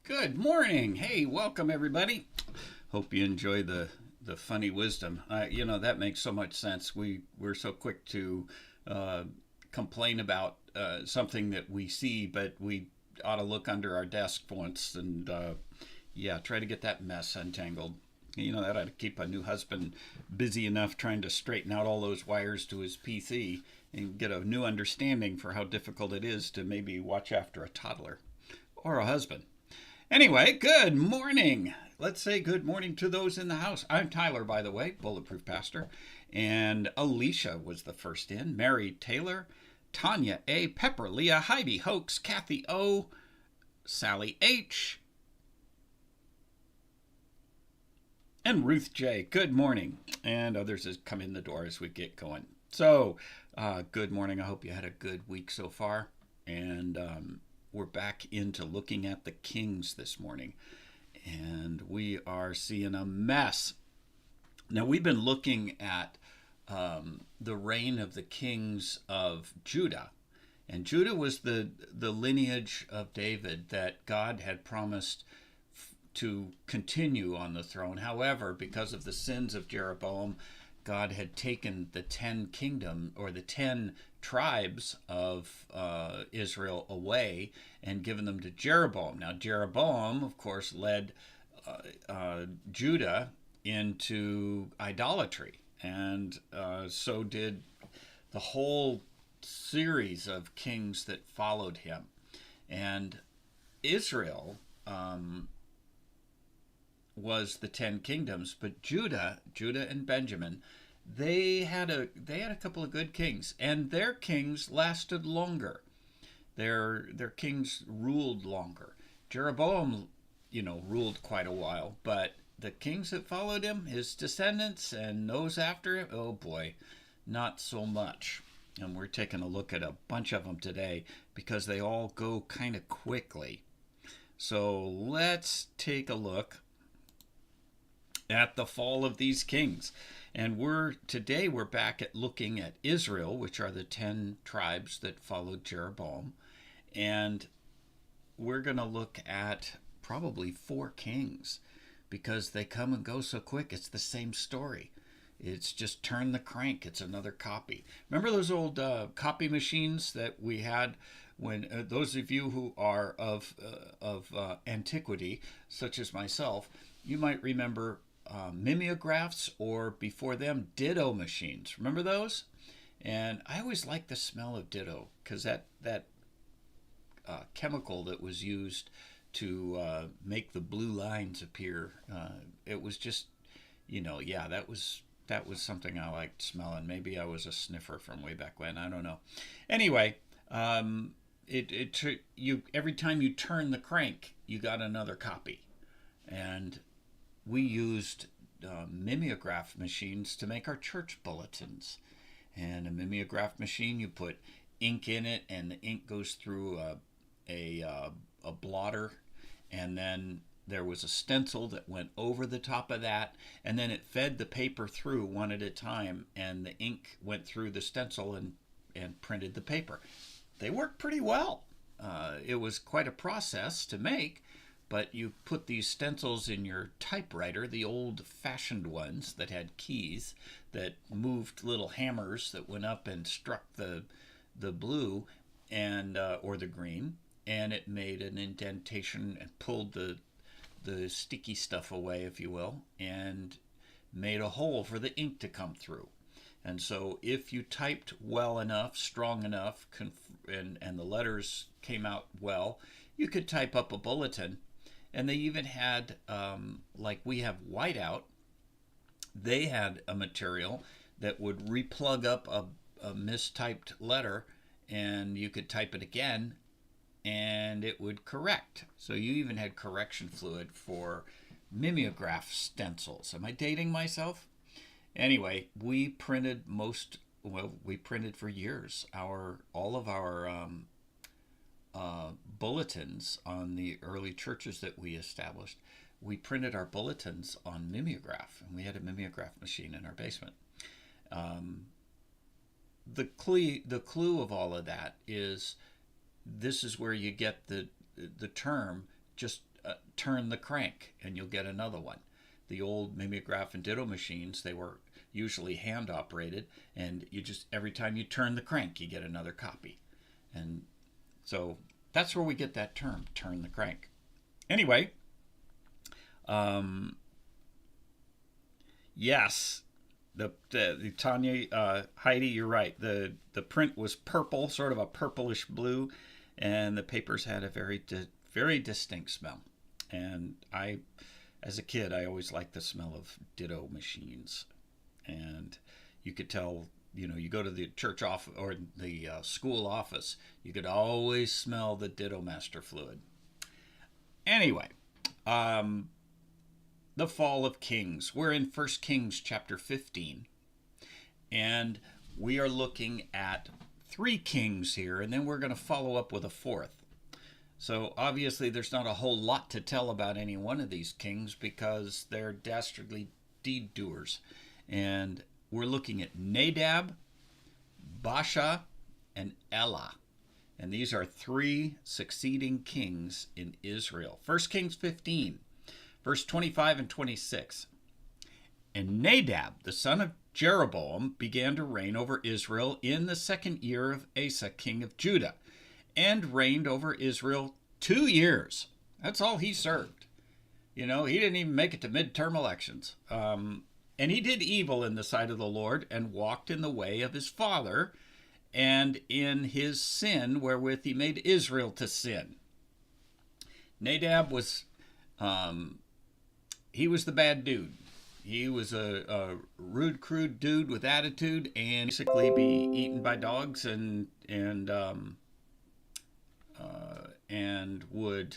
Good morning. Hey, welcome everybody. Hope you enjoy the funny wisdom. That makes so much sense. We're so quick to uh, complain about something that we see, but we ought to look under our desk once and yeah, try to get that mess untangled. That ought to keep a new husband busy enough trying to straighten out all those wires to his PC and get a new understanding for how difficult it is to maybe watch after a toddler or a husband. Anyway, good morning. Let's say good morning to those in the house. I'm Tyler, by the way, Bulletproof Pastor. And Alicia was the first in. Mary Taylor, Tanya A, Pepper, Leah, Heidi, Hoax, Kathy O, Sally H, and Ruth J. Good morning. And others has come in the door as we get going. So, good morning. I hope you had a good week so far. And we're back into looking at the kings this morning. And we are seeing a mess. Now, we've been looking at the reign of the kings of Judah. And Judah was the lineage of David that God had promised to continue on the throne. However, because of the sins of Jeroboam, God had taken the 10 kingdom or the 10 tribes of Israel away and given them to Jeroboam. Now, Jeroboam, of course, led Judah into idolatry, and so did the whole series of kings that followed him. And Israel was the 10 kings, but Judah and Benjamin, they had a couple of good kings, and their kings lasted longer. Their kings ruled longer. Jeroboam, ruled quite a while, but the kings that followed him, his descendants and those after him, oh boy, not so much. And we're taking a look at a bunch of them today because they all go kind of quickly. So let's take a look at the fall of these kings. And today we're back at looking at Israel, which are the 10 tribes that followed Jeroboam. And we're going to look at probably 4 kings because they come and go so quick. It's the same story. It's just turn the crank. It's another copy. Remember those old copy machines that we had when those of you who are of antiquity, such as myself, you might remember mimeographs, or before them, ditto machines. Remember those? And I always liked the smell of ditto because that chemical that was used to make the blue lines appear, it was just, that was something I liked smelling. Maybe I was a sniffer from way back when. I don't know. Anyway, every time you turn the crank, you got another copy, and we used mimeograph machines to make our church bulletins. And a mimeograph machine, you put ink in it, and the ink goes through a blotter, and then there was a stencil that went over the top of that, and then it fed the paper through one at a time, and the ink went through the stencil and printed the paper. They worked pretty well. It was quite a process to make, but you put these stencils in your typewriter, the old-fashioned ones that had keys that moved little hammers that went up and struck the blue and or the green, and it made an indentation and pulled the sticky stuff away, if you will, and made a hole for the ink to come through. And so if you typed well enough, strong enough, and the letters came out well, you could type up a bulletin. And they even had, like we have whiteout, they had a material that would replug up a mistyped letter, and you could type it again, and it would correct. So you even had correction fluid for mimeograph stencils. Am I dating myself? Anyway, we printed for years all of our bulletins on the early churches that we established. We printed our bulletins on mimeograph, and we had a mimeograph machine in our basement. The clue of all of that is this is where you get the term, just turn the crank and you'll get another one. The old mimeograph and ditto machines, they were usually hand operated, and you just, every time you turn the crank, you get another copy. And so that's where we get that term, turn the crank. Anyway, yes, the Tanya, Heidi, you're right. The print was purple, sort of a purplish blue, and the papers had a very distinct smell. And I As a kid, I always liked the smell of ditto machines. And you could tell, you go to the church off or the school office, you could always smell the ditto master fluid. Anyway, um, the fall of kings. We're in 1 Kings chapter 15. And we are looking at 3 kings here, and then we're going to follow up with a fourth. So obviously there's not a whole lot to tell about any one of these kings because they're dastardly deed doers. And we're looking at Nadab, Baasha, and Elah. And these are 3 succeeding kings in Israel. 1 Kings 15, verse 25 and 26. And Nadab, the son of Jeroboam, began to reign over Israel in the 2nd year of Asa, king of Judah, and reigned over Israel 2 years. That's all he served. He didn't even make it to midterm elections. And he did evil in the sight of the Lord and walked in the way of his father and in his sin wherewith he made Israel to sin. Nadab was, he was the bad dude. He was a rude, crude dude with attitude, and basically be eaten by dogs, and would